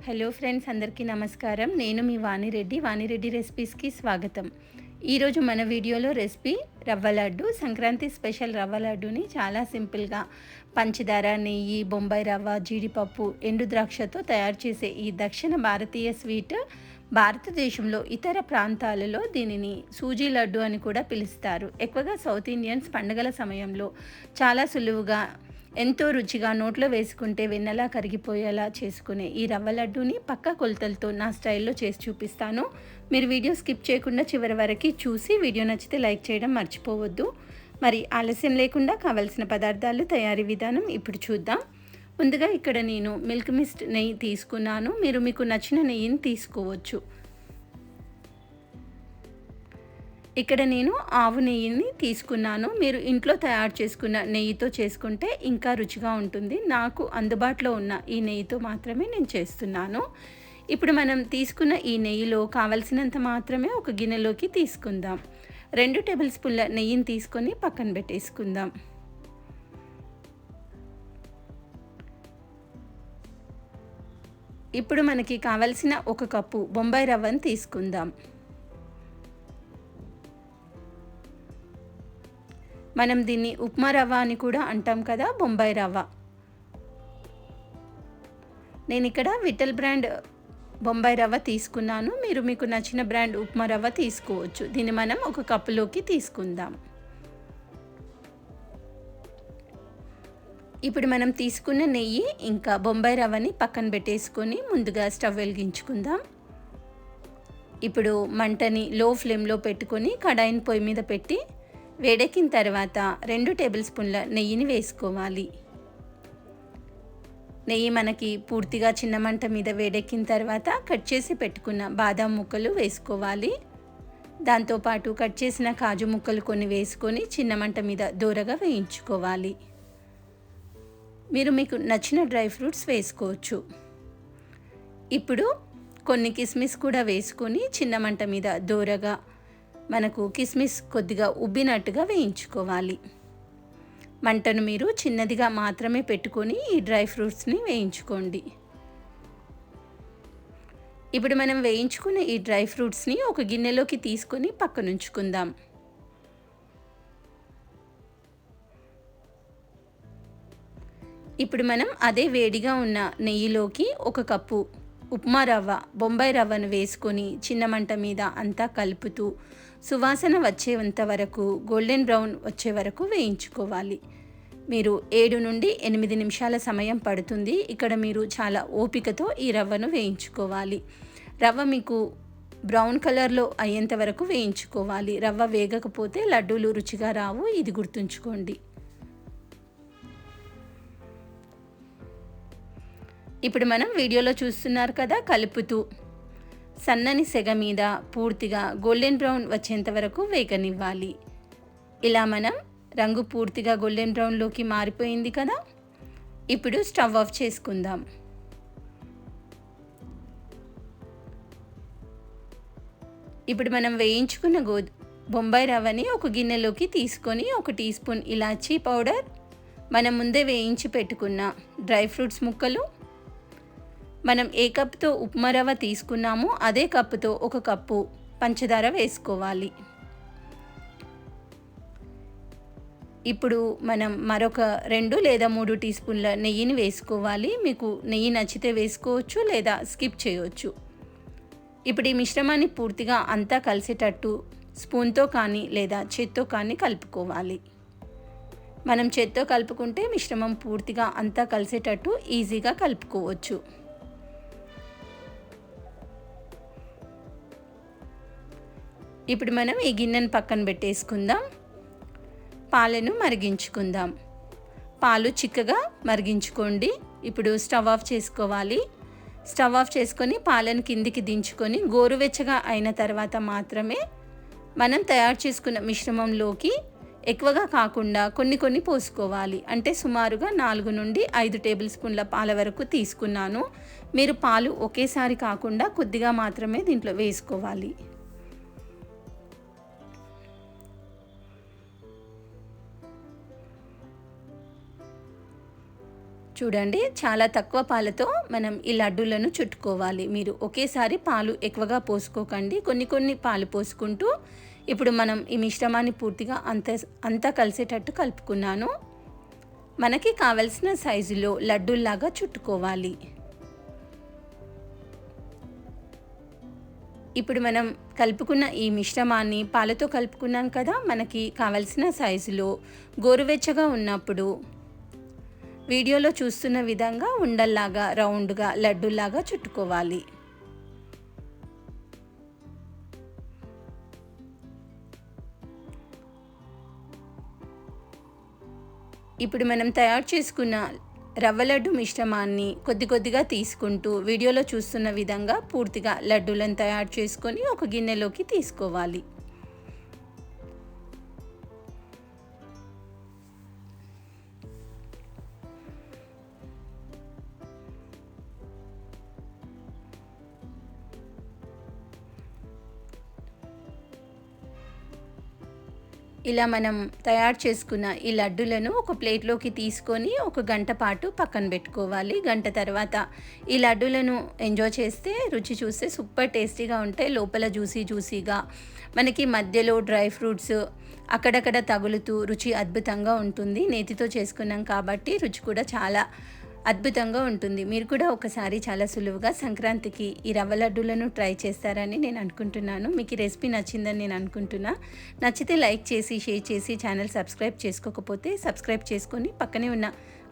Hello friends, అందరికీ నమస్కారం. నేను మీ వాణిరెడ్డి రెసిపీస్కి స్వాగతం. ఈరోజు మన వీడియోలో రెసిపీ రవ్వ లడ్డు. సంక్రాంతి స్పెషల్ రవ్వ లడ్డుని చాలా సింపుల్గా పంచదార, నెయ్యి, బొంబాయి రవ్వ, జీడిపప్పు, ఎండు ద్రాక్షతో తయారు చేసే ఈ దక్షిణ భారతీయ స్వీట్ భారతదేశంలో ఇతర ప్రాంతాలలో దీనిని సూజీ లడ్డు అని కూడా పిలుస్తారు. ఎక్కువగా సౌత్ ఇండియన్స్ పండుగల సమయంలో చాలా సులువుగా ఎంతో రుచిగా నోట్లో వేసుకుంటే వెన్నలా కరిగిపోయేలా చేసుకునే ఈ రవ్వ లడ్డూని పక్కా కొలతలతో నా స్టైల్లో చేసి చూపిస్తాను. మీరు వీడియో స్కిప్ చేయకుండా చివరి వరకు చూసి వీడియో నచ్చితే లైక్ చేయడం మర్చిపోవద్దు. మరి ఆలస్యం లేకుండా కావాల్సిన పదార్థాలు, తయారీ విధానం ఇప్పుడు చూద్దాం. ముందుగా ఇక్కడ నేను మిల్క్ మిస్ట్ నెయ్యి తీసుకున్నాను. మీరు మీకు నచ్చిన నెయ్యిని తీసుకోవచ్చు. ఇక్కడ నేను ఆవు నెయ్యిని తీసుకున్నాను. మీరు ఇంట్లో తయారు చేసుకున్న నెయ్యితో చేసుకుంటే ఇంకా రుచిగా ఉంటుంది. నాకు అందుబాటులో ఉన్న ఈ నెయ్యితో మాత్రమే నేను చేస్తున్నాను. ఇప్పుడు మనం తీసుకున్న ఈ నెయ్యిలో కావలసినంత మాత్రమే ఒక గిన్నెలోకి తీసుకుందాం. 2 టేబుల్ స్పూన్ల నెయ్యిని తీసుకొని పక్కన పెట్టేసుకుందాం. ఇప్పుడు మనకి కావలసిన 1 కప్పు బొంబాయి రవ్వను తీసుకుందాం. మనం దీన్ని ఉప్మా రవ్వ అని కూడా అంటాం కదా, బొంబాయి రవ్వ. నేను ఇక్కడ విఠల్ బ్రాండ్ బొంబాయి రవ్వ తీసుకున్నాను. మీరు మీకు నచ్చిన బ్రాండ్ ఉప్మా రవ్వ తీసుకోవచ్చు. దీన్ని మనం 1 కప్పులోకి తీసుకుందాం. ఇప్పుడు మనం తీసుకున్న నెయ్యి ఇంకా బొంబాయి రవ్వని పక్కన పెట్టేసుకొని ముందుగా స్టవ్ వెలిగించుకుందాం. ఇప్పుడు మంటని లో ఫ్లేమ్లో పెట్టుకొని కడాయిని పొయ్యి మీద పెట్టి వేడెక్కిన తర్వాత 2 టేబుల్ స్పూన్ల నెయ్యిని వేసుకోవాలి. నెయ్యి మనకి పూర్తిగా చిన్న మంట మీద వేడెక్కిన తర్వాత కట్ చేసి పెట్టుకున్న బాదాం ముక్కలు వేసుకోవాలి. దాంతోపాటు కట్ చేసిన కాజు ముక్కలు కొన్ని వేసుకొని చిన్న మంట మీద దూరగా వేయించుకోవాలి. మీరు మీకు నచ్చిన డ్రై ఫ్రూట్స్ వేసుకోవచ్చు. ఇప్పుడు కొన్ని కిస్మిస్ కూడా వేసుకొని చిన్న మంట మీద దూరగా మనకు కిస్మిస్ కొద్దిగా ఉబ్బినట్టుగా వేయించుకోవాలి. మంటను మీరు చిన్నదిగా మాత్రమే పెట్టుకొని ఈ డ్రై ఫ్రూట్స్ని వేయించుకోండి. ఇప్పుడు మనం వేయించుకున్న ఈ డ్రై ఫ్రూట్స్ని ఒక గిన్నెలోకి తీసుకొని పక్కనుంచుకుందాం. ఇప్పుడు మనం అదే వేడిగా ఉన్న నెయ్యిలోకి 1 కప్పు ఉప్మా రవ్వ, బొంబాయి రవ్వను వేసుకొని చిన్న మంట మీద అంతా కలుపుతూ సువాసన వచ్చేంత వరకు, గోల్డెన్ బ్రౌన్ వచ్చే వరకు వేయించుకోవాలి. మీరు 7 నుండి 8 నిమిషాల సమయం పడుతుంది. ఇక్కడ మీరు చాలా ఓపికతో ఈ రవ్వను వేయించుకోవాలి. రవ్వ మీకు బ్రౌన్ కలర్లో అయ్యేంత వరకు వేయించుకోవాలి. రవ్వ వేగకపోతే లడ్డూలు రుచిగా రావు, ఇది గుర్తుంచుకోండి. ఇప్పుడు మనం వీడియోలో చూస్తున్నారు కదా, కలుపుతూ సన్నని సెగ మీద పూర్తిగా గోల్డెన్ బ్రౌన్ వచ్చేంత వరకు వేగనివ్వాలి. ఇలా మనం రంగు పూర్తిగా గోల్డెన్ బ్రౌన్లోకి మారిపోయింది కదా. ఇప్పుడు స్టవ్ ఆఫ్ చేసుకుందాం. ఇప్పుడు మనం వేయించుకున్న బొంబాయి రవ్వని ఒక గిన్నెలోకి తీసుకొని 1 టీ స్పూన్ ఇలాచీ పౌడర్, మనం ముందే వేయించి పెట్టుకున్న డ్రై ఫ్రూట్స్ ముక్కలు, మనం ఏ కప్పుతో ఉప్మా రవ్వ తీసుకున్నామో అదే కప్పుతో 1 కప్పు పంచదార వేసుకోవాలి. ఇప్పుడు మనం మరొక 2 లేదా 3 టీ స్పూన్ల నెయ్యిని వేసుకోవాలి. మీకు నెయ్యి నచ్చితే వేసుకోవచ్చు లేదా స్కిప్ చేయవచ్చు. ఇప్పుడు ఈ మిశ్రమాన్ని పూర్తిగా అంతా కలిసేటట్టు స్పూన్తో కానీ లేదా చేత్తో కానీ కలుపుకోవాలి. మనం చేత్తో కలుపుకుంటే మిశ్రమం పూర్తిగా అంతా కలిసేటట్టు ఈజీగా కలుపుకోవచ్చు. ఇప్పుడు మనం ఈ గిన్నెను పక్కన పెట్టేసుకుందాం. పాలను మరిగించుకుందాం. పాలు చిక్కగా మరిగించుకోండి. ఇప్పుడు స్టవ్ ఆఫ్ చేసుకోవాలి. స్టవ్ ఆఫ్ చేసుకొని పాలను కిందికి దించుకొని గోరువెచ్చగా అయిన తర్వాత మాత్రమే మనం తయారు చేసుకున్న మిశ్రమంలోకి ఎక్కువగా కాకుండా కొన్ని పోసుకోవాలి. అంటే సుమారుగా 4 నుండి 5 టేబుల్ స్పూన్ల పాల వరకు తీసుకున్నాను. మీరు పాలు ఒకేసారి కాకుండా కొద్దిగా మాత్రమే దీంట్లో వేసుకోవాలి. చూడండి, చాలా తక్కువ పాలతో మనం ఈ లడ్డూలను చుట్టుకోవాలి. మీరు ఒకేసారి పాలు ఎక్కువగా పోసుకోకండి, కొన్ని కొన్ని పాలు పోసుకుంటూ ఇప్పుడు మనం ఈ మిశ్రమాన్ని పూర్తిగా అంతా కలిసేటట్టు కలుపుకున్నాను. మనకి కావలసిన సైజులో లడ్డూల్లాగా చుట్టుకోవాలి. ఇప్పుడు మనం కలుపుకున్న ఈ మిశ్రమాన్ని పాలతో కలుపుకున్నాం కదా, మనకి కావలసిన సైజులో గోరువెచ్చగా ఉన్నప్పుడు వీడియోలో చూస్తున్న విధంగా ఉండల్లాగా రౌండ్గా లడ్డూలాగా చుట్టుకోవాలి. ఇప్పుడు మనం తయారు చేసుకున్న రవ్వ లడ్డు మిశ్రమాన్ని కొద్ది కొద్దిగా తీసుకుంటూ వీడియోలో చూస్తున్న విధంగా పూర్తిగా లడ్డూలను తయారు చేసుకొని ఒక గిన్నెలోకి తీసుకోవాలి. ఇలా మనం తయారు చేసుకున్న ఈ లడ్డూలను ఒక ప్లేట్లోకి తీసుకొని ఒక గంట పాటు పక్కన పెట్టుకోవాలి. గంట తర్వాత ఈ లడ్డూలను ఎంజాయ్ చేస్తే రుచి చూస్తే సూపర్ టేస్టీగా ఉంటాయి. లోపల జ్యూసీగా, మనకి మధ్యలో డ్రై ఫ్రూట్స్ అక్కడక్కడ తగులుతూ రుచి అద్భుతంగా ఉంటుంది. నేతితో చేసుకున్నాం కాబట్టి రుచి కూడా చాలా అద్భుతంగా ఉంటుంది. మీరు కూడా ఒకసారి చాలా సులువుగా సంక్రాంతికి ఈ రవ్వ లడ్డూలను ట్రై చేస్తారని నేను అనుకుంటున్నాను. మీకు ఈ రెసిపీ నచ్చిందని నేను అనుకుంటున్నా. నచ్చితే లైక్ చేసి, షేర్ చేసి, ఛానల్ సబ్స్క్రైబ్ చేసుకోకపోతే సబ్స్క్రైబ్ చేసుకొని పక్కనే ఉన్న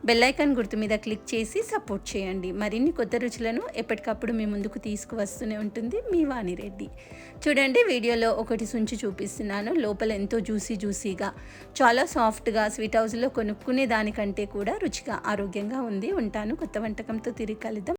బెల్ ఐకాన్ గుర్తు మీద క్లిక్ చేసి సపోర్ట్ చేయండి. మరిన్ని కొత్త రుచులను ఎప్పటికప్పుడు మీ ముందుకు తీసుకువస్తూనే ఉంటుంది మీ వాణిరెడ్డి. చూడండి, వీడియోలో ఒకటి సుంచి చూపిస్తున్నాను. లోపల ఎంతో జ్యూసీగా, చాలా సాఫ్ట్గా, స్వీట్ హౌస్లో కొనుక్కునే దానికంటే కూడా రుచిగా, ఆరోగ్యంగా ఉంది. ఉంటాను, కొత్త వంటకంతో తిరిగి కలుద్దాం.